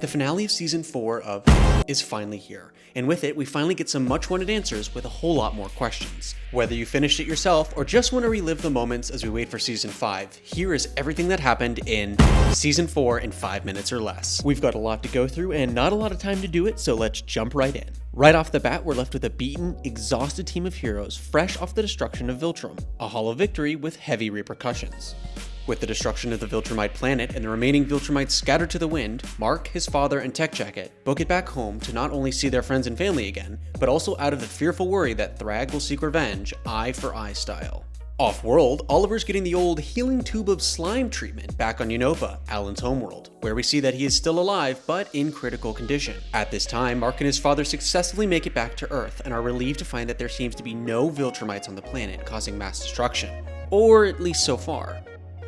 The finale of Season 4 of is finally here, and with it, we finally get some much-wanted answers with a whole lot more questions. Whether you finished it yourself or just want to relive the moments as we wait for Season 5, here is everything that happened in Season 4 in 5 minutes or less. We've got a lot to go through and not a lot of time to do it, so let's jump right in. Right off the bat, we're left with a beaten, exhausted team of heroes fresh off the destruction of Viltrum, a hollow victory with heavy repercussions. With the destruction of the Viltrumite planet and the remaining Viltrumites scattered to the wind, Mark, his father, and Tech Jacket book it back home to not only see their friends and family again, but also out of the fearful worry that Thrag will seek revenge, eye for eye style. Off-world, Oliver's getting the old healing tube of slime treatment back on Europa, Alan's homeworld, where we see that he is still alive, but in critical condition. At this time, Mark and his father successfully make it back to Earth and are relieved to find that there seems to be no Viltrumites on the planet causing mass destruction. Or at least so far.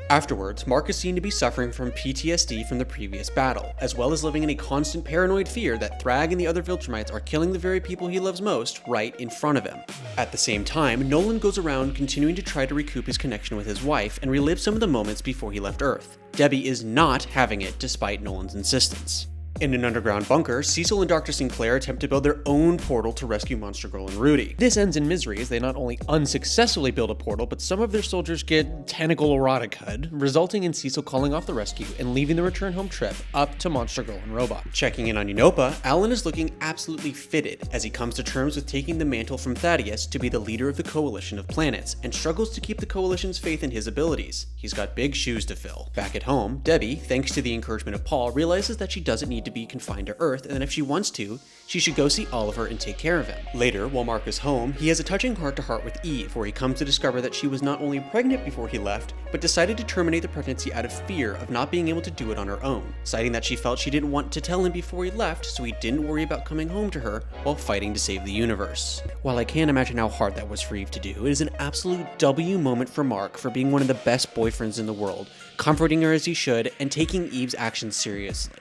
Afterwards, Mark is seen to be suffering from PTSD from the previous battle, as well as living in a constant paranoid fear that Thrag and the other Viltrumites are killing the very people he loves most right in front of him. At the same time, Nolan goes around continuing to try to recoup his connection with his wife and relive some of the moments before he left Earth. Debbie is not having it despite Nolan's insistence. In an underground bunker, Cecil and Dr. Sinclair attempt to build their own portal to rescue Monster Girl and Rudy. This ends in misery as they not only unsuccessfully build a portal, but some of their soldiers get tentacle erotica'd, resulting in Cecil calling off the rescue and leaving the return home trip up to Monster Girl and Robot. Checking in on Europa, Alan is looking absolutely fitted as he comes to terms with taking the mantle from Thaddeus to be the leader of the Coalition of Planets, and struggles to keep the Coalition's faith in his abilities. He's got big shoes to fill. Back at home, Debbie, thanks to the encouragement of Paul, realizes that she doesn't need to be confined to Earth, and that if she wants to, she should go see Oliver and take care of him. Later, while Mark is home, he has a touching heart-to-heart with Eve, where he comes to discover that she was not only pregnant before he left, but decided to terminate the pregnancy out of fear of not being able to do it on her own, citing that she felt she didn't want to tell him before he left, so he didn't worry about coming home to her while fighting to save the universe. While I can't imagine how hard that was for Eve to do, it is an absolute W moment for Mark for being one of the best boyfriends in the world, comforting her as he should, and taking Eve's actions seriously.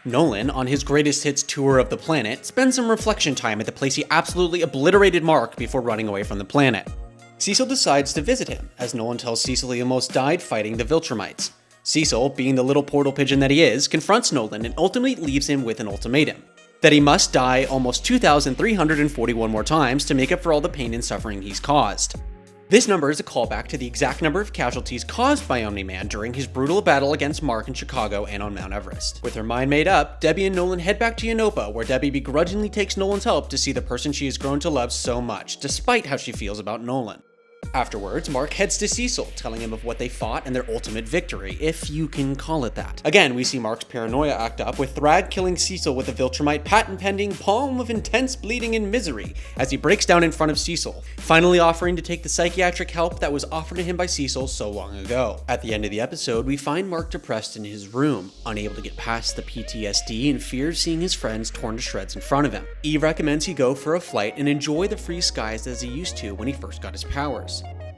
Nolan, on his greatest hits tour of the planet, spends some reflection time at the place he absolutely obliterated Mark before running away from the planet. Cecil decides to visit him, as Nolan tells Cecil he almost died fighting the Viltrumites. Cecil, being the little portal pigeon that he is, confronts Nolan and ultimately leaves him with an ultimatum: that he must die almost 2,341 more times to make up for all the pain and suffering he's caused. This number is a callback to the exact number of casualties caused by Omni-Man during his brutal battle against Mark in Chicago and on Mount Everest. With her mind made up, Debbie and Nolan head back to Europa, where Debbie begrudgingly takes Nolan's help to see the person she has grown to love so much, despite how she feels about Nolan. Afterwards, Mark heads to Cecil, telling him of what they fought and their ultimate victory, if you can call it that. Again, we see Mark's paranoia act up, with Thrag killing Cecil with a Viltrumite patent-pending palm of intense bleeding and misery as he breaks down in front of Cecil, finally offering to take the psychiatric help that was offered to him by Cecil so long ago. At the end of the episode, we find Mark depressed in his room, unable to get past the PTSD and fears seeing his friends torn to shreds in front of him. Eve recommends he go for a flight and enjoy the free skies as he used to when he first got his powers.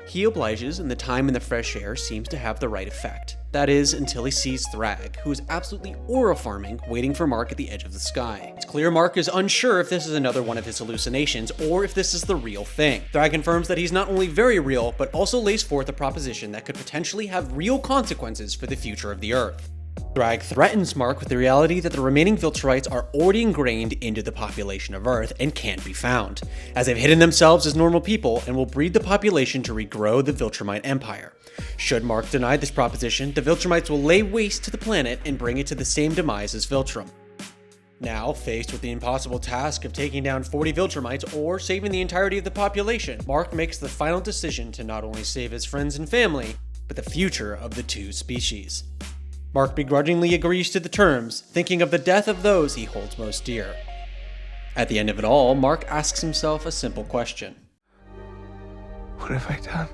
He obliges, and the time in the fresh air seems to have the right effect. That is, until he sees Thrag, who is absolutely aura-farming, waiting for Mark at the edge of the sky. It's clear Mark is unsure if this is another one of his hallucinations, or if this is the real thing. Thrag confirms that he's not only very real, but also lays forth a proposition that could potentially have real consequences for the future of the Earth. Thrag threatens Mark with the reality that the remaining Viltrumites are already ingrained into the population of Earth and can't be found, as they've hidden themselves as normal people and will breed the population to regrow the Viltrumite Empire. Should Mark deny this proposition, the Viltrumites will lay waste to the planet and bring it to the same demise as Viltrum. Now, faced with the impossible task of taking down 40 Viltrumites or saving the entirety of the population, Mark makes the final decision to not only save his friends and family, but the future of the two species. Mark begrudgingly agrees to the terms, thinking of the death of those he holds most dear. At the end of it all, Mark asks himself a simple question: what have I done?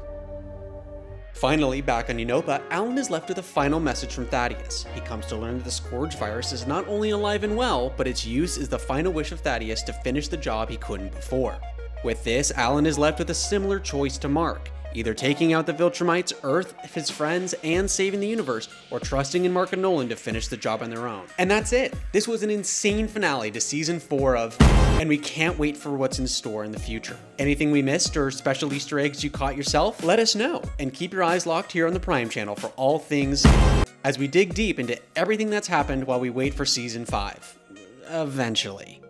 Finally, back on Europa, Alan is left with a final message from Thaddeus. He comes to learn that the Scourge virus is not only alive and well, but its use is the final wish of Thaddeus to finish the job he couldn't before. With this, Alan is left with a similar choice to Mark, either taking out the Viltrumites, Earth, his friends, and saving the universe, or trusting in Mark and Nolan to finish the job on their own. And that's it. This was an insane finale to season 4 of, and we can't wait for what's in store in the future. Anything we missed or special Easter eggs you caught yourself? Let us know, and keep your eyes locked here on the Prime channel for all things as we dig deep into everything that's happened while we wait for season 5. Eventually.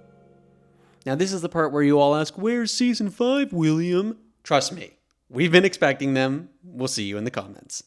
Now this is the part where you all ask, where's season 5, William? Trust me. We've been expecting them. We'll see you in the comments.